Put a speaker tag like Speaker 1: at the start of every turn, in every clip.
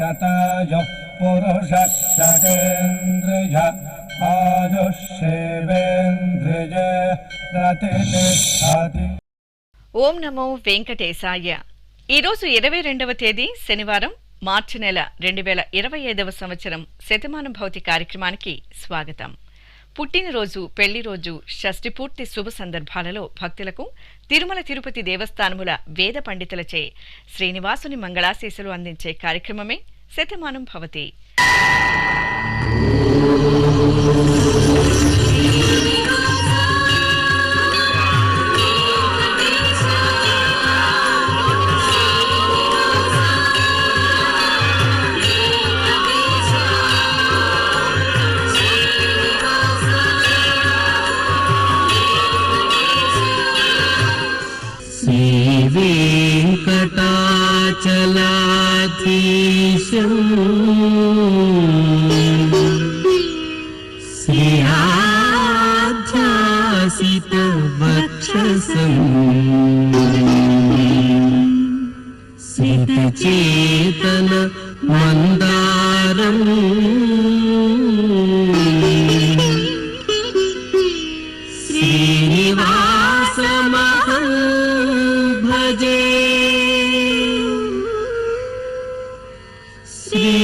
Speaker 1: శతాయుః పురుషः శతేంద్రియ ఆయుష్యేవేంద్రియే ప్రతిష్ఠతి.
Speaker 2: ఓం నమో వెంకటేశాయ. ఈరోజు 22వ తేదీ శనివారం, మార్చి నెల 2025వ సంవత్సరం శతమానం భౌతి కార్యక్రమానికి స్వాగతం. పుట్టినరోజు, పెళ్లిరోజు, షష్ఠిపూర్తి శుభ సందర్భాలలో భక్తులకు తిరుమల తిరుపతి దేవస్థానముల వేద పండితులచే శ్రీనివాసుని మంగళాశీస్సులు అందించే కార్యక్రమమే శతమానం భవతి.
Speaker 3: వెంకటాచలాధీశం శ్రీయాధ్యాసిత వక్షసం సితచేతన మందారం శ్రీనివాసమహం భజే. శ్రీనివాసం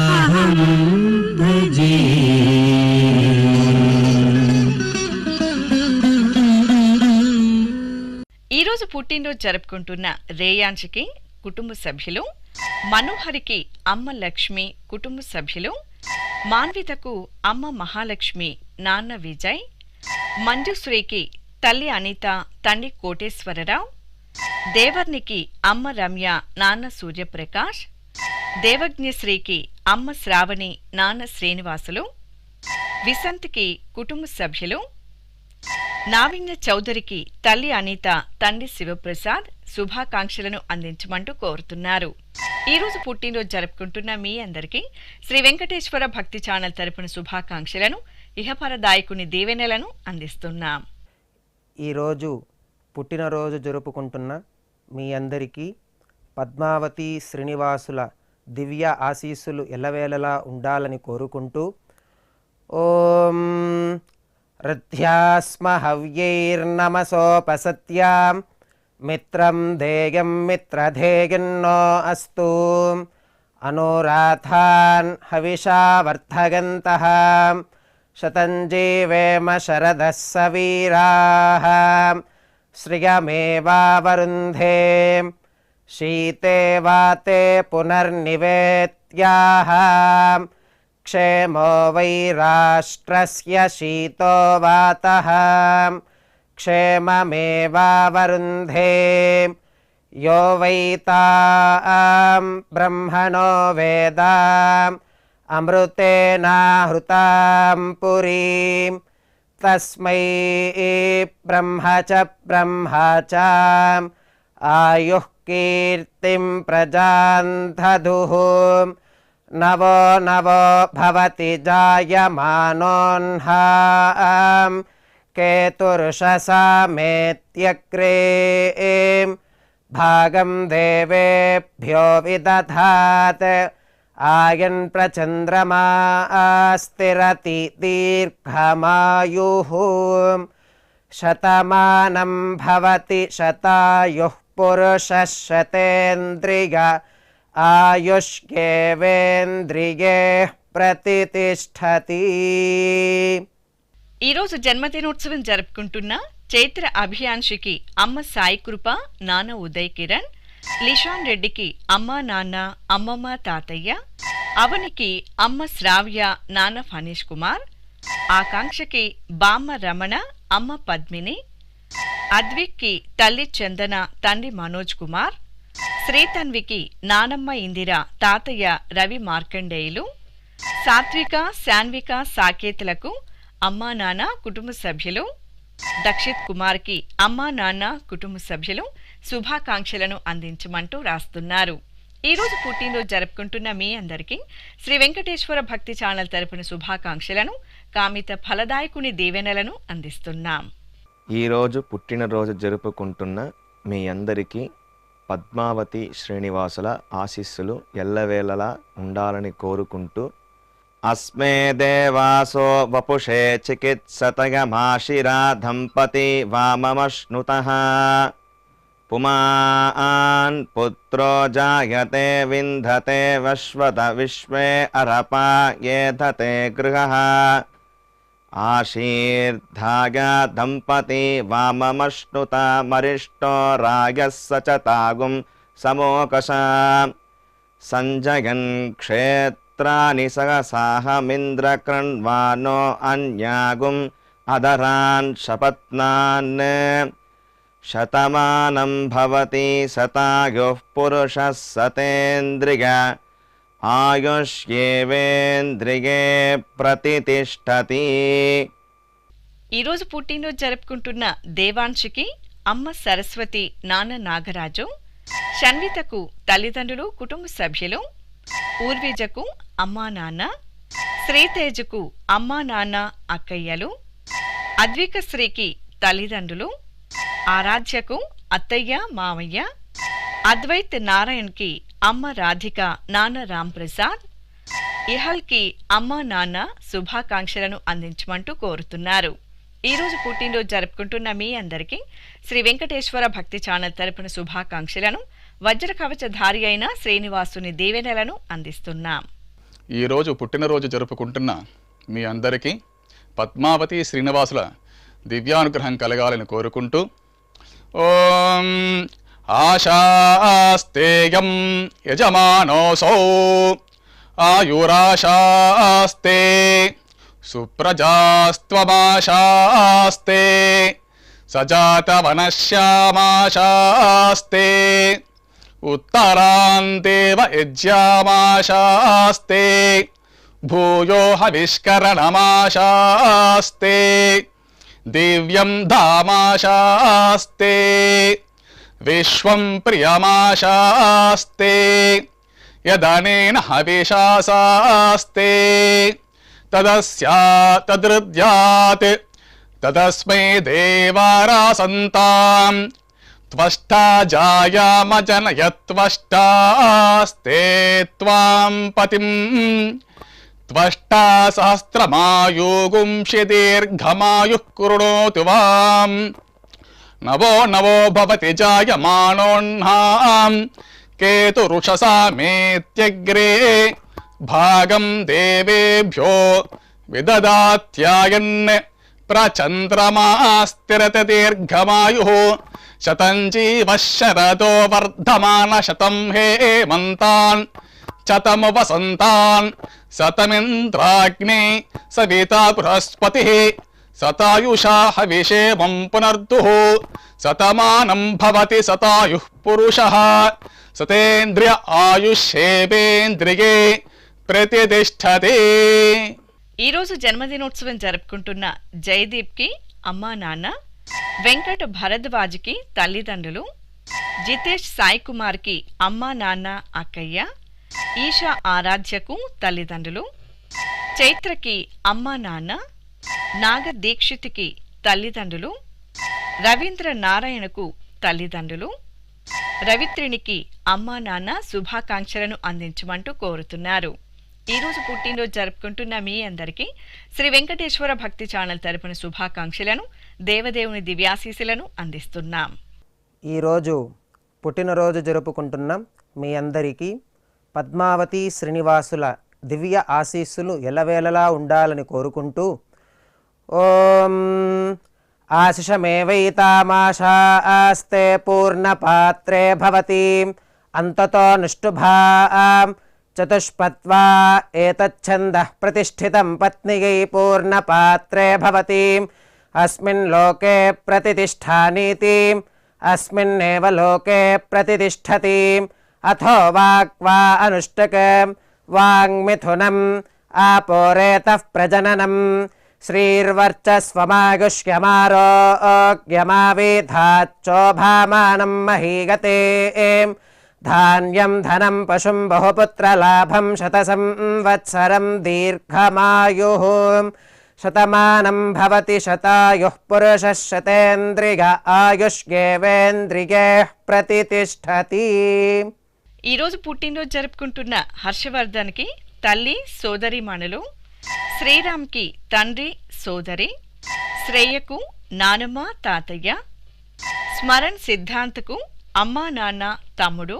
Speaker 3: అహం భజే.
Speaker 2: ఈరోజు పుట్టినరోజు జరుపుకుంటున్న రేయాంశికి కుటుంబ సభ్యులు, మనోహరికి అమ్మ లక్ష్మి కుటుంబ సభ్యులు, మాన్వితకు అమ్మ మహాలక్ష్మి నాన్న విజయ్, మంజుశ్రీకి తల్లి అనిత తండ్రి కోటేశ్వరరావు, దేవర్నికి అమ్మ రమ్య నాన్న సూర్యప్రకాష్, దేవజ్ఞశ్రీకి అమ్మ శ్రావణి నాన్న శ్రీనివాసులు, విసంత్కి కుటుంబ సభ్యులు, నావిన్య చౌదరికి తల్లి అనిత తండ్రి శివప్రసాద్ శుభాకాంక్షలను అందించమంటూ కోరుతున్నారు. ఈరోజు పుట్టినరోజు జరుపుకుంటున్న మీ అందరికీ శ్రీ వెంకటేశ్వర భక్తి ఛానల్ తరపున శుభాకాంక్షలను, ఇహపరదాయకుని దీవెనలను అందిస్తున్నాం.
Speaker 4: ఈరోజు పుట్టినరోజు జరుపుకుంటున్న మీ అందరికీ పద్మావతి శ్రీనివాసుల దివ్య ఆశీస్సులు ఎల్లవేళలా ఉండాలని కోరుకుంటూ, ఓం రథ్యాస్మ హవ్యైర్నమసోపసత్యాం మిత్రం ధేయం మిత్రధేయన్నో అస్తు అనురాధాన్ హవిషా వర్ధగంతః శతం జీవేమ శరదః సవీరాః శ్రియమేవావరుంధే శీతే వాతే పునర్నివేత్యాః క్షేమో వై రాష్ట్రస్య శీతో వాతః క్షేమమేవావరుంధే యో వై తాం బ్రహ్మణో వేద అమృతేనాహృతాం పురీం తస్మై బ్రహ్మ చ బ్రహ్మ చ ఆయుః కీర్తిం ప్రజాన్ దదుః నవో నవో భవతి జాయమానోన్హాం కేతుర్షసామేత్యగ్రే భాగం దేవేభ్యో విదధాత్ ఆయన్ ప్రచంద్రమా స్థిరతి దీర్ఘమాయుః శతమానం భవతి శతాయుః పురుషः శతేంద్రియ ఆయుష్యేవేంద్రియే ప్రతిష్ఠతి.
Speaker 2: ఈరోజు జన్మదినోత్సవం జరుపుకుంటున్న చైత్ర అభియాంశికి అమ్మ సాయి కృప నాన్న ఉదయ్ కిరణ్, లిషాన్ రెడ్డికి అమ్మ నాన్న అమ్మమ్మ తాతయ్య, అవనికి అమ్మ శ్రావ్య నాన్న ఫనీష్ కుమార్, ఆకాంక్షకి బామ్మ రమణ అమ్మ పద్మిని, అద్విక్కి తల్లి చందన తండ్రి మనోజ్ కుమార్, శ్రీతన్వికి నానమ్మ ఇందిర తాతయ్య రవి మార్కండేయులు, సాత్విక శాన్విక సాకేతులకు అమ్మా నాన్న కుటుంబ సభ్యులు, దక్షిత్ కుమార్కి అమ్మా నాన్న కుటుంబ సభ్యులు శుభాకాంక్షలను అందించమంటూ రాస్తున్నారు. ఈరోజు పుట్టినరోజు జరుపుకుంటున్న మీ అందరికీ శ్రీ వెంకటేశ్వర భక్తి ఛానల్ తరపున శుభాకాంక్షలను, కామిత ఫలదాయకుని దీవెనలను అందిస్తున్నాం.
Speaker 5: ఈరోజు పుట్టినరోజు జరుపుకుంటున్న మీ అందరికీ పద్మావతి శ్రీనివాసుల ఆశీస్సులు ఎల్లవేళలా ఉండాలని కోరుకుంటూ అస్మే దేవాసో వపుషే చికిత్సతయమాశిరా దంపతి వామమశ్నుతః పుమాన్ పుత్రో జాయతే వింధతే వశ్వత విశ్వే అరపా ఏధతే గృహః ఆశీర్ధాయ దంపతి వామమశ్నుత మరిష్టో రాగः సచతాగుం సమోకష సంజయన్ క్షేత్రాని సహసాహమింద్రకృణ్వానో అన్యాగుం అదరాన్ శపత్నాన్ శతమానం భవతి శతాయుః పురుషः సతేంద్రియ ఆయుష్యేవేంద్రియే ప్రతితిష్టతి.
Speaker 2: ఈరోజు పుట్టినరోజు జరుపుకుంటున్న దేవాంశికి అమ్మ సరస్వతి, నాన్న నాగరాజు, షన్వితకు తల్లిదండ్రులు, కుటుంబ సభ్యులు, ఊర్విజకు అమ్మా నాన్న, శ్రీతేజకు అమ్మా నాన్న అక్కయ్యలు, అద్వికశ్రీకి తల్లిదండ్రులు, ఆరాధ్యకు అత్తయ్య మామయ్య, అద్వైత్ నారాయణ్కి అమ్మ రాధిక, నాన్న రాంప్రసాద్, ఇహల్కి అమ్మ నాన్న శుభాకాంక్షలను అందించమంటూ కోరుతున్నారు. ఈరోజు పుట్టినరోజు జరుపుకుంటున్న మీ అందరికీ శ్రీ వెంకటేశ్వర భక్తి ఛానల్ తరపున శుభాకాంక్షలను, వజ్ర కవచధారి అయిన శ్రీనివాసుని దీవెనలను అందిస్తున్నాం.
Speaker 6: ఈరోజు పుట్టినరోజు జరుపుకుంటున్న మీ అందరికీ పద్మావతి శ్రీనివాసుల దివ్యానుగ్రహం కలగాలని కోరుకుంటూ ఓం ఆశాస్తేయం యజమానోసౌ ఆయురాశాస్తే సుప్రజాస్త్వమాశాస్తే సజాతవనశ్యామాశాస్తే ఉత్తరాందేవ యజ్యామాశాస్తే భూయో హవిష్కరణమాశాస్తే దివ్యం ధామాశాస్తే విశ్వం ప్రియమాశాస్తే యదనేన హవిషాశాస్తే తదృద్యాత్ తదస్మై దేవారాసంతాం త్వష్టా జాయామజనయత్వష్టాస్తే త్వాం పతిం త్వష్టా సహస్రమాయుగుంషి దీర్ఘమాయుః కృణోతు వాం నవో నవో భవతి జాయమానోన్హాం కేతురుషసామేత్యగ్రే భాగం దేవేభ్యో విదదాత్యాయన్ ప్రచంద్రమాస్తిరత దీర్ఘమాయుః శతం జీవః శరదో వర్ధమాన శతం హేమంతాన్ శతము వసంతాన్ శతమింద్రాగ్నే సవితా బృహస్పతిః శతాయుషా హవిషేమం పునర్దుః శతమానం భవతి శతాయుః పురుషః సతేంద్రియ ఆయుష్యేవేంద్రియే ప్రతితిష్టతి.
Speaker 2: ఈరోజు జన్మదినోత్సవం జరుపుకుంటున్న జయదీప్కి అమ్మా నాన్న, వెంకట భరద్వాజ్కి తల్లిదండ్రులు, జితేష్ సాయి కుమార్కి అమ్మా నాన్న అక్కయ్య, ఈషా ఆరాధ్యకు తల్లిదండ్రులు, చైత్రకి అమ్మా నాన్న, నాగ దీక్షిత్కి తల్లిదండ్రులు, రవీంద్ర నారాయణకు తల్లిదండ్రులు, రవిత్రినికి అమ్మా నాన్న శుభాకాంక్షలను అందించమంటూ కోరుతున్నారు. ఈరోజు పుట్టినరోజు జరుపుకుంటున్న మీ అందరికీ శ్రీ వెంకటేశ్వర భక్తి ఛానల్ తరపున శుభాకాంక్షలను, దేవదేవుని దివ్యాశీస్సులను అందిస్తున్నాం.
Speaker 4: ఈరోజు పుట్టినరోజు జరుపుకుంటున్న మీ అందరికీ పద్మావతి శ్రీనివాసుల దివ్య ఆశీస్సులు ఎల్లవేళలా ఉండాలని కోరుకుంటూ ఓం ఆశిషమేవైతామాశాస్తే పూర్ణపాత్రే భవతి అంతతో నిష్ఠుభాం చతుష్పత్వా ఏతచ్ఛందః ప్రతిష్ఠితం పత్నియై పూర్ణపాత్రే భవతి అస్మిన్ లోకే ప్రతిష్ఠానీతి అస్మిన్నేవ లోకే ప్రతిష్ఠతి అథో వాక్వా అనుష్టకం వాంగ్మిథునం ఆపోరేతః ప్రజననం శ్రీర్వర్చస్వమాగుష్యమారోగ్యమావేధాచ్చోభామానం మహీగతే ధాన్యం ధనం పశుం బహుపుత్రలాభం శతసంవత్సరం దీర్ఘమాయుః శతమానం భవతి శతాయుః పురుషः శతేంద్రియ ఆయుష్యేవేంద్రియే ప్రతిష్టతి.
Speaker 2: ఈరోజు పుట్టినరోజు జరుపుకుంటున్న హర్షవర్ధన్కి తల్లి సోదరీమణులు, శ్రీరామ్కి తండ్రి సోదరి, శ్రేయకు నానమ్మ తాతయ్య, స్మరణ్ సిద్ధాంత్కు అమ్మా నాన్న తమ్ముడు,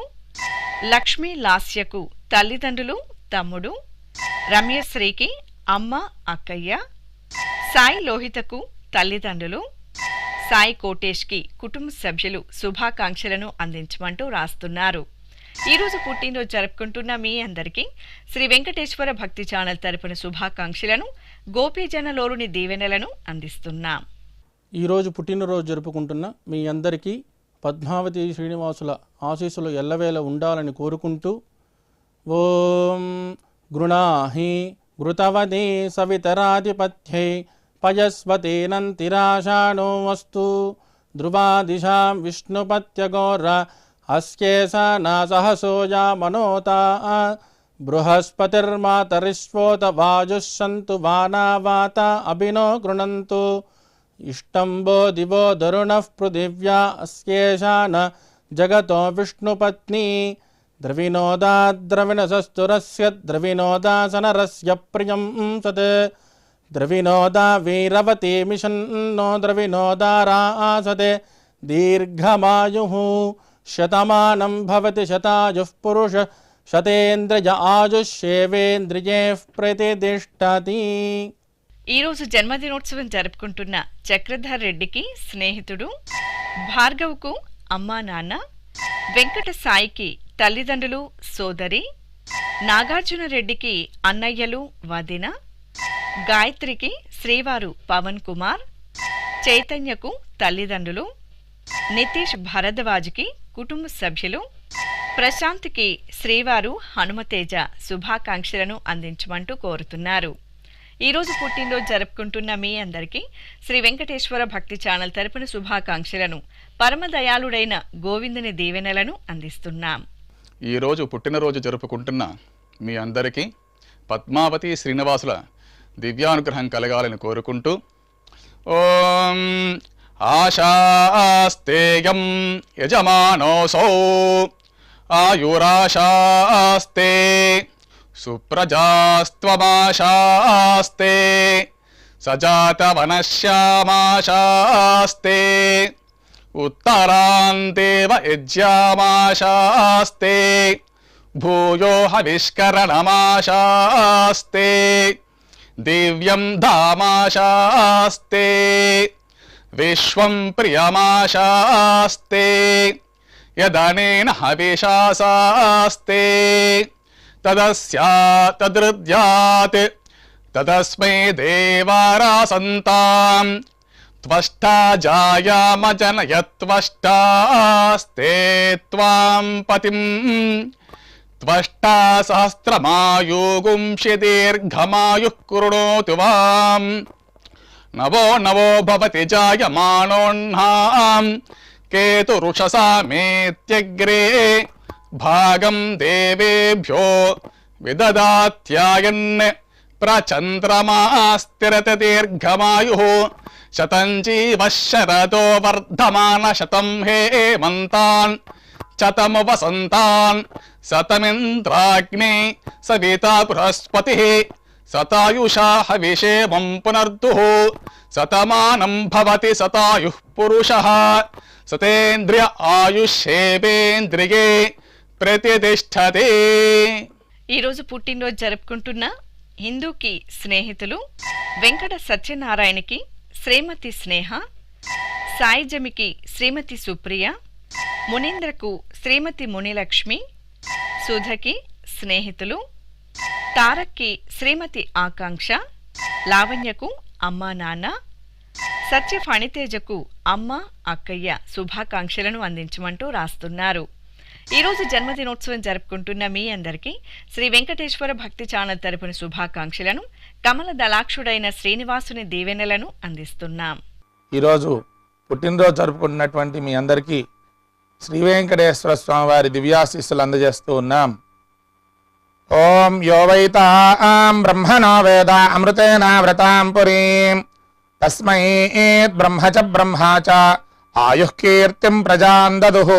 Speaker 2: లక్ష్మీ లాస్యకు తల్లిదండ్రులు తమ్ముడు, రమ్యశ్రీకి అమ్మ అక్కయ్య, సాయి లోహితకు తల్లిదండ్రులు, సాయి కోటేష్కి కుటుంబ సభ్యులు శుభాకాంక్షలను అందించమంటూ రాస్తున్నారు. ఈరోజు పుట్టినరోజు జరుపుకుంటున్న మీ అందరికీ శ్రీ వెంకటేశ్వర భక్తి ఛానల్ తరపున శుభాకాంక్షలను, గోపీజనలోని దీవెనలను అందిస్తున్నాం.
Speaker 7: ఈరోజు పుట్టినరోజు జరుపుకుంటున్న మీ అందరికీ పద్మావతి శ్రీనివాసుల ఆశీస్సులు ఎల్లవేళ ఉండాలని కోరుకుంటూ ఓం గృణాహి ఘృతవదే సవితరాధిపత్యై పయస్వతేనంతిరాషాణో వస్తు ధ్రువాదిశాం విష్ణుపత్యగోర అస్యేషానా సహసోజా మనోతా బృహస్పతిర్మాతరిష్వోత వాజుస్సంతు వానావాత అభినో గృణంతు ఇష్టంబో దివో దరుణః పృథివ్యా అస్యేషాన జగతో విష్ణుపత్ని ద్రవినోదాద్రవిణసస్తురస్య ద్రవినోదాసనరస్య ప్రియం సత్ ద్రవినోదా వీరవతి మిషన్నో ద్రవినోదారాసతే దీర్ఘమాయుః శతమానం భవతి శతాయుః పురుష శతేంద్రియ ఆయుష్యేవేంద్రియే ప్రతిష్టతి.
Speaker 2: ఈరోజు జన్మదినోత్సవం జరుపుకుంటున్న చక్రధర్ రెడ్డికి స్నేహితుడు, భార్గవ్కు అమ్మా నాన్న, వెంకట సాయికి తల్లిదండ్రులు సోదరి, నాగార్జున రెడ్డికి అన్నయ్యలు వదిన, గాయత్రికి శ్రీవారు పవన్ కుమార్, చైతన్యకు తల్లిదండ్రులు, నితీష్ భరద్వాజ్కి కుటుంబ సభ్యులు, ప్రశాంత్కి శ్రీవారు హనుమతేజ శుభాకాంక్షలను అందించమంటూ కోరుతున్నారు. ఈరోజు పుట్టినరోజు జరుపుకుంటున్న మీ అందరికీ శ్రీ వెంకటేశ్వర భక్తి ఛానల్ తరపున శుభాకాంక్షలను, పరమదయాళుడైన గోవిందుని దీవెనలను అందిస్తున్నాం.
Speaker 6: ఈరోజు పుట్టినరోజు జరుపుకుంటున్న మీ అందరికీ పద్మావతి శ్రీనివాసుల దివ్యానుగ్రహం కలగాలని కోరుకుంటూ ఓం ఆశాస్తేయం యజమానోసౌ ఆయురాశాస్తే సుప్రజాస్త్వమాశాస్తే సజాతవనశ్యామాశాస్తే ఉత్తరాంతేవ యజ్యామాశాస్తే భూయో హవిష్కరణమాశాస్తే దివ్యం ధామాశాస్తే విశ్వం ప్రియమాశాస్తే యదనేన హవిషాశాస్తే తదస్యాతదృద్యాత్ తదస్మై దేవారాసంతాం త్వష్టా జాయామజనయత్వష్టాస్తే త్వాం పతిం త్వష్టా సహస్రమాయుగుంషి దీర్ఘమాయుః కృణోతు వాం నవో నవో భవతి జాయమానోన్హాం కేతురుషసామేత్యగ్రే భాగం దేవేభ్యో విదదాత్యాయన్ ప్రచంద్రమా స్థిరత దీర్ఘమాయుః శతం జీవః శరదో వర్ధమాన శతం హేమంతాన్ శతము వసంతాన్ శతమింద్రాగ్నే సవితా బృహస్పతిః శతాయుషా హవిషేమం పునర్దుః శతమానం భవతి శతాయుః పురుషః శతేంద్రియ ఆయుష్యేవేంద్రియే ప్రతిష్టతే.
Speaker 2: ఈరోజు పుట్టినరోజు జరుపుకుంటున్న హిందూకి స్నేహితులు వెంకట సత్యనారాయణకి శ్రీమతి స్నేహ, సాయిజమికి శ్రీమతి సుప్రియ, మునీంద్రకు శ్రీమతి మునిలక్ష్మి, సుధకి స్నేహితులు, తారక్కి శ్రీమతి ఆకాంక్ష, లావణ్యకు అమ్మా నాన్న, సత్య ఫణితేజకు అమ్మ అక్కయ్య శుభాకాంక్షలను అందించమంటూ రాస్తున్నారు. ఈరోజు జన్మదినోత్సవం జరుపుకుంటున్న మీ అందరికీ శ్రీ వెంకటేశ్వర భక్తి ఛానల్ తరపున శుభాకాంక్షలను, కమల దళాక్షుడైన శ్రీనివాసుని దీవెనలను అందిస్తున్నాం.
Speaker 8: ఈరోజు పుట్టినరోజు జరుపుకుంటున్నటువంటి మీ అందరికీ శ్రీ వెంకటేశ్వర స్వామి వారి దివ్యాశీస్సులు అందజేస్తూ ఉన్నాం. ఓం యో వైతాం బ్రహ్మణో వేద అమృతేనావృతాం పురీం తస్మై బ్రహ్మ చ బ్రహ్మా చ ఆయుః కీర్తిం ప్రజాం దదుః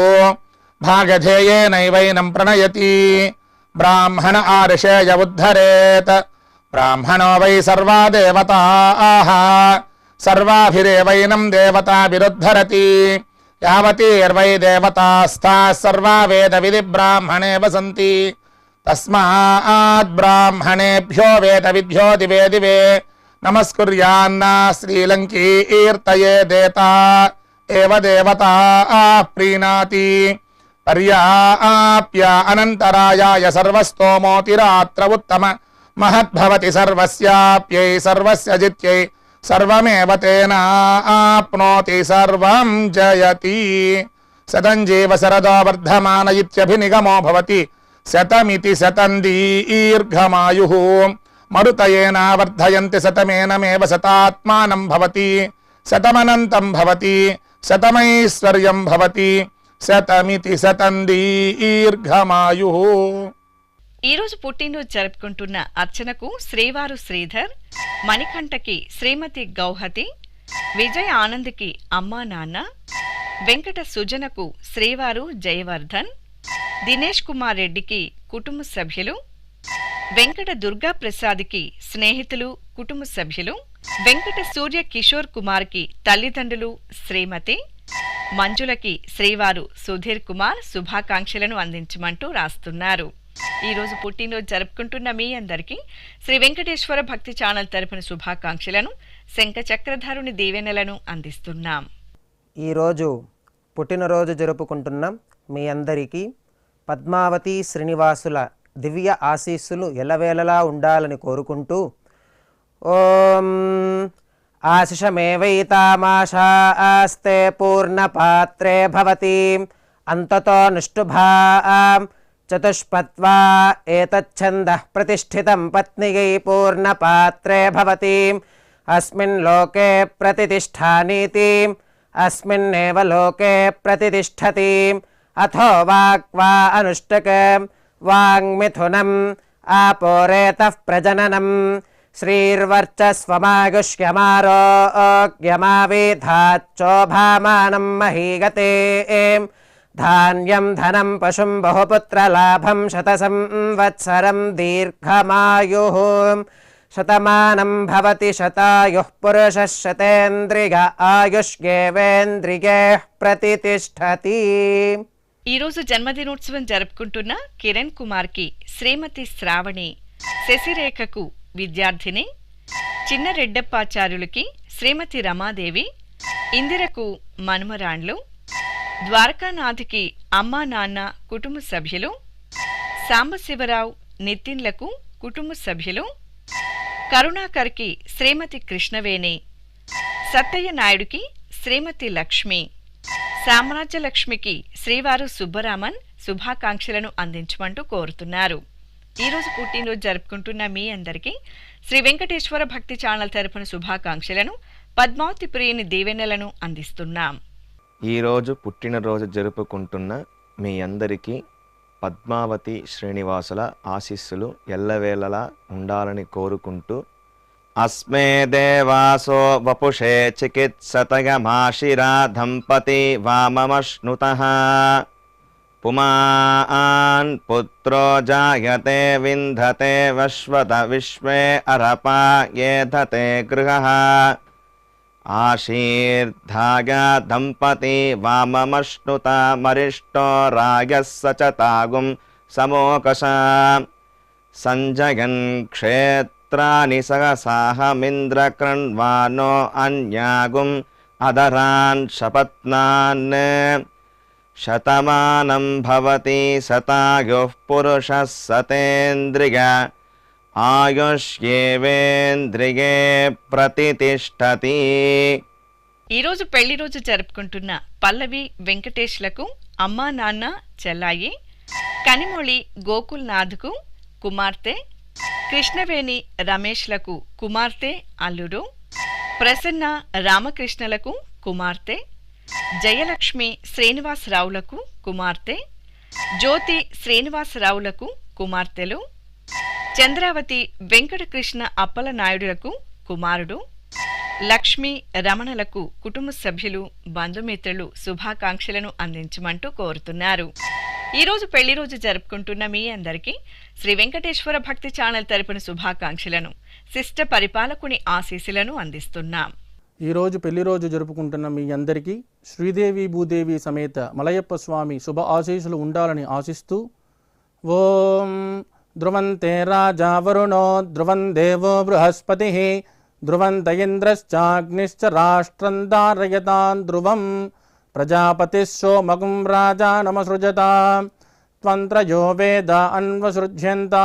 Speaker 8: భాగధేయేనైవైనం ప్రణయతి బ్రాహ్మణ ఆర్షేయ ఉద్ధరేత్ బ్రాహ్మణో వై సర్వా దేవతాః సర్వాభిరేవైనం దేవతాభిరుద్ధరతి యావతీర్వై దేవతాస్థాః సర్వా వేద విధి బ్రాహ్మణే వసంతి తస్మాత్ బ్రాహ్మణేభ్యో వేద విద్యో దివే దివే నమస్కుర్యాన్నా శ్రీలంకీర్తయే దేతా ఏవ దేవతా ప్రీణాతి పర్యాప్య అనంతరాయాయ సర్వస్తోమోతిరాత్ర ఉత్తమ మహద్భవతి సర్వస్యాప్యై సర్వస్య జిత్యై సర్వమేవ తేనాప్నోతి సర్వం జయతి శతం జీవ శరదో వర్ధమాన ఇత్యభినిగమో భవతి శతమితి శతం దీర్ఘమాయుః మరుతయేన వర్ధయంతి శతమేనమేవ శతాత్మానం భవతి శతమనంతం భవతి శతమైశ్వర్యం భవతి శతమితి శతం దీర్ఘమాయుః.
Speaker 2: ఈరోజు పుట్టినరోజు జరుపుకుంటున్న అర్చనకు శ్రీవారు శ్రీధర్, మణికంఠకి శ్రీమతి గౌహతి, విజయ ఆనంద్కి అమ్మా నాన్న, వెంకట సుజనకు శ్రీవారు జయవర్ధన్, దినేష్ కుమార్ రెడ్డికి కుటుంబ సభ్యులు, వెంకట దుర్గా ప్రసాద్కి స్నేహితులు కుటుంబ సభ్యులు, వెంకట సూర్య కిషోర్ కుమార్కి తల్లిదండ్రులు శ్రీమతి, మంజులకి శ్రీవారు సుధీర్ కుమార్ శుభాకాంక్షలను అందించమంటూ రాస్తున్నారు. ఈరోజు పుట్టినరోజు జరుపుకుంటున్న మీ అందరికీ శ్రీ వెంకటేశ్వర భక్తి ఛానల్ తరపున శుభాకాంక్షలను, శంఖ చక్రధారుని దీవెనలను అందిస్తున్నాం.
Speaker 4: ఈరోజు పుట్టినరోజు జరుపుకుంటున్నాం మీ అందరికీ పద్మావతి శ్రీనివాసుల దివ్య ఆశీస్సులు ఎల్లవేళలా ఉండాలని కోరుకుంటూ ఓం ఆశిషమేవైతామాశాస్తే పూర్ణపాత్రే భవతి అంతతో నిష్ఠుభాం చతుష్పత్వా ఏతచ్ఛందః ప్రతిష్ఠితం పత్నియై పూర్ణపాత్రే భవతి అస్మిన్ లోకే ప్రతిష్ఠానీతి అస్మిన్నేవ లోకే ప్రతిష్ఠతి అథో వాక్వా అనుష్టకం వాంగ్మిథునం ఆపోరేతః ప్రజననం శ్రీర్వర్చస్వమాగుష్యమారోగ్యమావేధాచ్చోభామానం మహీగతే ధాన్యం ధనం పశుం బహుపుత్రలాభం శతసంవత్సరం దీర్ఘమాయుః శతమానం భవతి శతాయుః పురుషः శతేంద్రియ ఆయుష్యేవేంద్రియే ప్రతిష్ఠతి.
Speaker 2: ఈరోజు జన్మదినోత్సవం జరుపుకుంటున్న కిరణ్ కుమార్కి శ్రీమతి శ్రావణి, శశిరేఖకు విద్యార్థిని, చిన్న రెడ్డప్పాచార్యులకి శ్రీమతి రమాదేవి, ఇందిరకు మనుమరాండ్లు, ద్వారకానాథ్కి అమ్మా నాన్న కుటుంబ సభ్యులు, సాంబశివరావు నితిన్లకు కుటుంబ సభ్యులు, కరుణాకర్కి శ్రీమతి కృష్ణవేణి, సత్తయ్య నాయుడుకి శ్రీమతి లక్ష్మి, సామ్రాజ్యలక్ష్మికి శ్రీవారు సుబ్బరామన్ శుభాకాంక్షలను అందించమంటూ కోరుతున్నారు. ఈరోజు పుట్టినరోజు జరుపుకుంటున్న మీ అందరికీ శ్రీ వెంకటేశ్వర భక్తి ఛానల్ తరపున శుభాకాంక్షలను, పద్మావతి ప్రియని దీవెనలను అందిస్తున్నాం.
Speaker 5: ఈరోజు పుట్టినరోజు జరుపుకుంటున్న మీ అందరికీ పద్మావతి శ్రీనివాసుల ఆశీస్సులు ఎల్లవేళలా ఉండాలని కోరుకుంటూ అస్మే దేవాసో వపుషే చికిత్సతయమాశిరా దంపతి వామమశ్నుతః పుమాన్ పుత్రో జాయతే వింధతే వశ్వత విశ్వే అరపా ఏధతే గృహః ఆశీర్ధాయ దంపతి వామమశ్నుత మరిష్టో రాయः సచతాగుం సమోకష సంజయన్ క్షేత్రాని సహసాహమింద్రకృణ్వానో అన్యాగుం అదరాన్ శపత్నాన్ శతమానం భవతి శతాయుః పురుషः సతేంద్రియ ఆయుష్యేవేంద్రియే ప్రతిష్ఠతి.
Speaker 2: ఈరోజు పెళ్లి రోజు జరుపుకుంటున్న పల్లవి వెంకటేష్లకు అమ్మా నాన్న చెల్లాయి, కనిమొళి గోకుల్నాథ్కు కుమార్తె, కృష్ణవేణి రమేష్లకు కుమార్తె అల్లుడు, ప్రసన్న రామకృష్ణలకు కుమార్తె, జయలక్ష్మి శ్రీనివాసరావులకు కుమార్తె, జ్యోతి శ్రీనివాసరావులకు కుమార్తెలు, చంద్రావతి వెంకటకృష్ణ అప్పల నాయుడులకు కుమారుడు, లక్ష్మి రమణలకు కుటుంబ సభ్యులు, బంధుమిత్రులు శుభాకాంక్షలను అందించమంటూ కోరుతున్నారు. ఈరోజు పెళ్లి రోజు జరుపుకుంటున్న మీ అందరికీ శ్రీ వెంకటేశ్వర భక్తి ఛానల్ తరపున శుభాకాంక్షలను, శిష్ట పరిపాలకుని ఆశీస్సులను అందిస్తున్నాం.
Speaker 7: ఈరోజు పెళ్లి రోజు జరుపుకుంటున్న మీ అందరికీ శ్రీదేవి భూదేవి సమేత మలయప్ప స్వామి శుభ ఆశీస్సులు ఉండాలని ఆశిస్తూ ఓం ధ్రువంతే రాజా వరుణో ధ్రువం దేవో బృహస్పతి ధ్రువంత ఇంద్రశ్చాగ్నిశ్చ రాష్ట్రం ధారయతాన్ ధ్రువం ప్రజాపతి సోమగుం రాజానమసృజతా త్వంత్రయో వేద అన్వసృజ్యంతా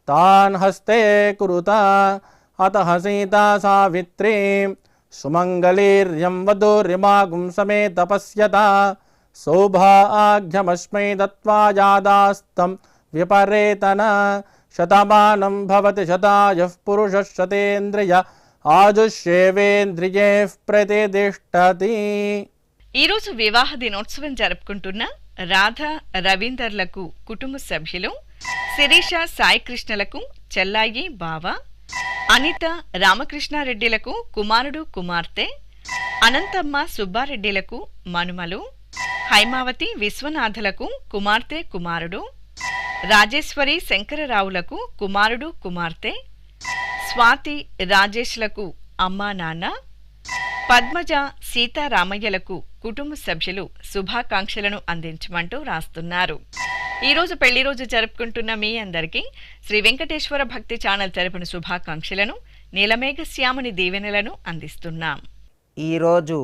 Speaker 7: తాన్ హస్తే కురుతా అతః సీతా సావిత్రీ సుమంగళీర్యం వధూరిమాగుం సమేత పశ్యత సౌభాగ్యమస్మై దత్వా యాదాస్తం విపరేతన శతమానం భవతి శతాయః పురుషः శతేంద్రియ ఆజుష్యేవేంద్రియే ప్రతిష్టతి.
Speaker 2: ఈరోజు వివాహ దినోత్సవం జరుపుకుంటున్న రాధా రవీందర్లకు కుటుంబ సభ్యులు, శిరీష సాయికృష్ణలకు చెల్లాయి బావ, అనిత రామకృష్ణారెడ్డిలకు కుమారుడు కుమార్తె, అనంతమ్మ సుబ్బారెడ్డిలకు మనుమలు, హైమావతి విశ్వనాథులకు కుమార్తె కుమారుడు, రాజేశ్వరి శంకరరావులకు కుమారుడు కుమార్తె, స్వాతి రాజేష్లకు అమ్మా నాన్న, పద్మజ సీతారామయ్యలకు కుటుంబ సభ్యులు శుభాకాంక్షలను అందించమంటూ రాస్తున్నారు. ఈరోజు పెళ్లి రోజు జరుపుకుంటున్న మీ అందరికీ శ్రీ వెంకటేశ్వర భక్తి ఛానల్ తరపున శుభాకాంక్షలను, నీలమేఘ శ్యాముని దీవెనలను అందిస్తున్నాం.
Speaker 4: ఈరోజు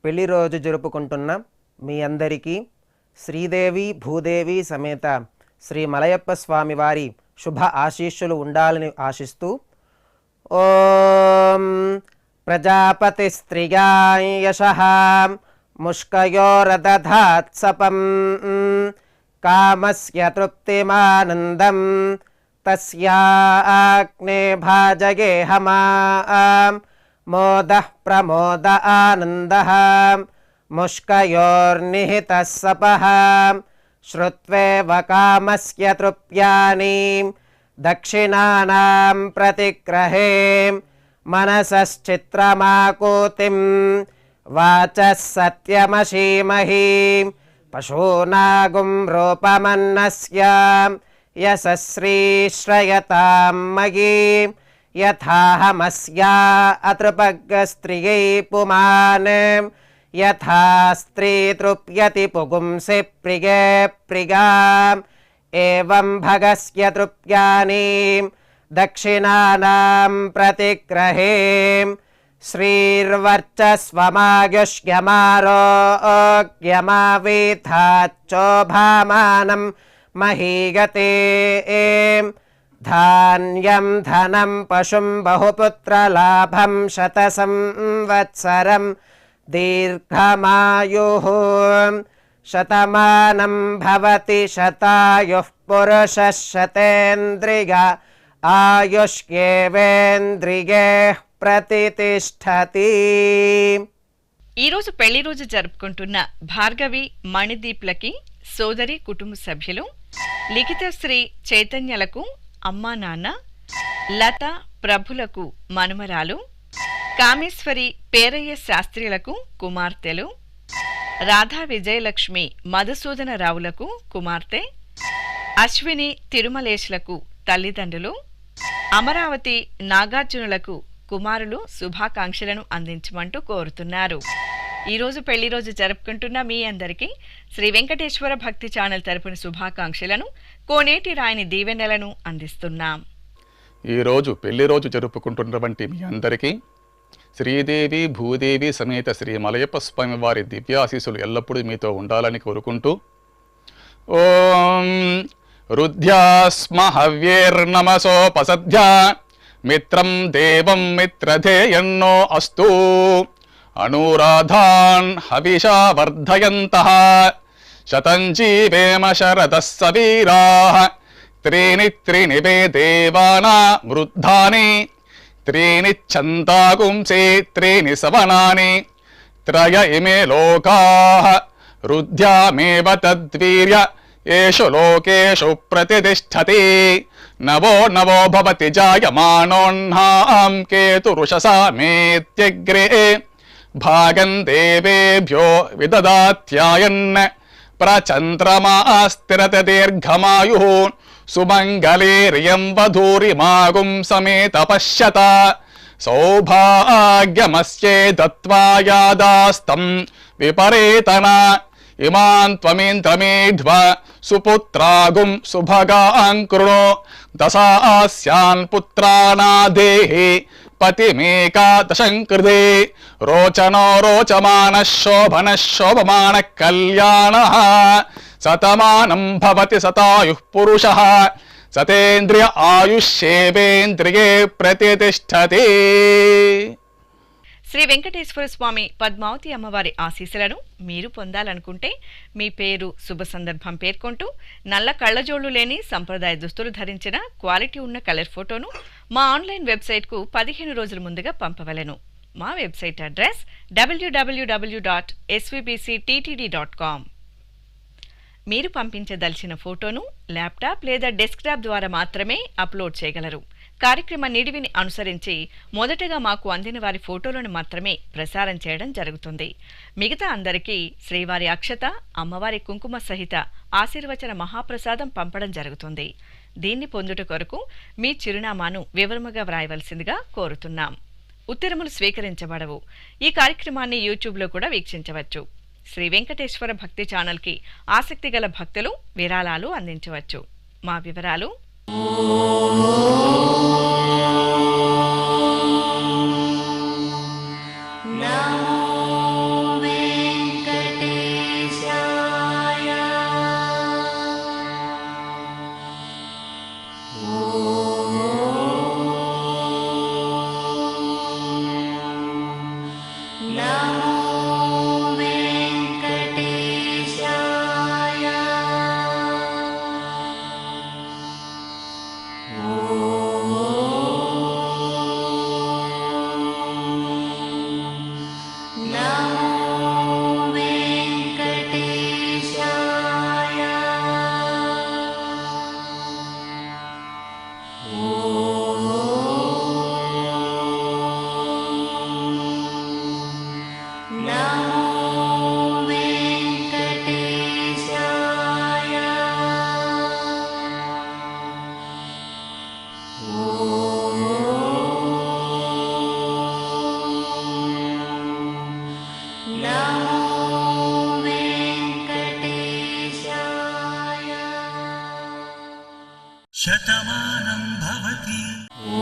Speaker 4: పెళ్లి రోజు జరుపుకుంటున్న మీ అందరికీ శ్రీదేవి భూదేవి సమేత శ్రీ మలయప్ప స్వామి వారి శుభ ఆశీస్సులు ఉండాలని ఆశిస్తూ ఓం ప్రజాపతి స్త్రియాయ యశః ముష్కయోరదధాత్సపం కామస్య తృప్తిమానందం తస్యాగ్నే భాజగేహమాం మోదః ప్రమోద ఆనందః ముష్కయోర్నిహితః సపః శ్రుత్వేవ కామస్య తృప్యాని దక్షిణానాం ప్రతిగ్రహే మనసశ్చిత్రమాకూతిం వాచః సత్యమశీమహి పశూనాగుం రూపమన్నస్య యశశ్రీశ్రయతాం మయీ యథాహమస్యా అతృపగ్గస్త్రియై పుమాన్ యథా స్త్రీ తృప్యతి పుగుంసి ప్రియే ప్రియాం ఏవం భగస్య తృప్యాని దక్షిణానాం ప్రతిగ్రహే శ్రీర్వర్చస్వమాయుష్యమారోగ్యమావీథాచ్చోభామానం మహీగతే ధాన్యం ధనం పశుం బహుపుత్రలాభం శతసంవత్సరం దీర్ఘమాయుః శతమానం భవతి శతాయుః పురుషः శతేంద్రియ ఆయుష్యేవేంద్రియే ప్రతిష్టతి.
Speaker 2: ఈరోజు పెళ్లి రోజు జరుపుకుంటున్న భార్గవి మణిదీప్లకి సోదరి కుటుంబ సభ్యులు, లిఖిత శ్రీ చైతన్యలకు అమ్మా నాన్న, లత ప్రభులకు మనుమరాలు, కామేశ్వరి పేరయ్య శాస్త్రిలకు కుమార్తెలు, రాధా విజయలక్ష్మి మధుసూదనరావులకు కుమార్తె, అశ్విని తిరుమలేశులకు తల్లిదండ్రులు, అమరావతి నాగార్జునులకు కుమారులు శుభాకాంక్షలను అందించమంటూ కోరుతున్నారు. ఈరోజు పెళ్లి రోజు జరుపుకుంటున్న మీ అందరికీ శ్రీ వెంకటేశ్వర భక్తి ఛానల్ తరపున శుభాకాంక్షలను, కోనేటి రాయని దీవెనలను అందిస్తున్నాం.
Speaker 6: ఈరోజు పెళ్లి రోజు జరుపుకుంటున్నటువంటి మీ అందరికీ శ్రీదేవి భూదేవి సమేత శ్రీ మలయప్ప స్వామి వారి దివ్యాశీస్సులు ఎల్లప్పుడూ మీతో ఉండాలని కోరుకుంటూ ఓం రుద్ధ్యాస్మ హవ్యేర్నమసోపసధ్యా మిత్రం దేవం మిత్రధేయన్నో అస్తు అనురాధాన్ హవిషా వర్ధయంతః శతం జీవేమ శరదః సవీరాః త్రీణి త్రీణి వే దేవానా వృద్ధాని త్రీణి ఛందాగుంసే త్రీణి సవనాని త్రయ ఇమే లోకాః రుద్ధ్యామేవ తద్వీర్య येषु लोकेषु प्रतिष्ठति नवो नवो भवति जायमानोऽह्नां केतुरुषसा मेत्यग्रे भागं देवेभ्यो विददात्यायन् प्रचन्द्रमास्तिरते दीर्घमायुः सुमङ्गलेर्यं वधूरिमागुं समेत पश्यत सौभाग्यमस्ये दत्त्वा यादास्तं विपरेतन इमान् त्वमिन्द्रमेध्व सुपुत्रागुं सुभगान् कृणो दशास्यान् पुत्रानादेहि पतिमेकादशं कृते रोचनो रोचमानः शोभनः शोभमानः कल्याणः शतमानं भवति शतायुः पुरुषः सतेन्द्रिय आयुष्येवेन्द्रिये प्रतिष्ठति.
Speaker 2: శ్రీ వెంకటేశ్వర స్వామి పద్మావతి అమ్మవారి ఆశీస్సులను మీరు పొందాలనుకుంటే మీ పేరు శుభ సందర్భం పేర్కొంటూ నల్ల కళ్ళజోళ్లు లేని సంప్రదాయ దుస్తులు ధరించిన క్వాలిటీ ఉన్న కలర్ ఫోటోను మా ఆన్లైన్ వెబ్సైట్కు 15 రోజుల ముందుగా పంపవలెను. మా వెబ్సైట్ అడ్రస్ www.svbcttd.com. మీరు పంపించదలిచిన ఫోటోను ల్యాప్టాప్ లేదా డెస్క్టాప్ ద్వారా మాత్రమే అప్లోడ్ చేయగలరు. కార్యక్రమ నిడివిని అనుసరించి మొదటగా మాకు అందిన వారి ఫోటోలను మాత్రమే ప్రసారం చేయడం జరుగుతుంది. మిగతా అందరికీ శ్రీవారి అక్షత, అమ్మవారి కుంకుమ సహిత ఆశీర్వచన మహాప్రసాదం పంపడం జరుగుతుంది. దీన్ని పొందుట కొరకు మీ చిరునామాను వివరముగా వ్రాయవలసిందిగా కోరుతున్నాం. ఉత్తరములు స్వీకరించబడవు. ఈ కార్యక్రమాన్ని యూట్యూబ్లో కూడా వీక్షించవచ్చు. శ్రీ వెంకటేశ్వర భక్తి ఛానల్కి ఆసక్తి గల భక్తులు విరాళాలు అందించవచ్చు. మా వివరాలు:
Speaker 3: శతమానం భవతి. ఓ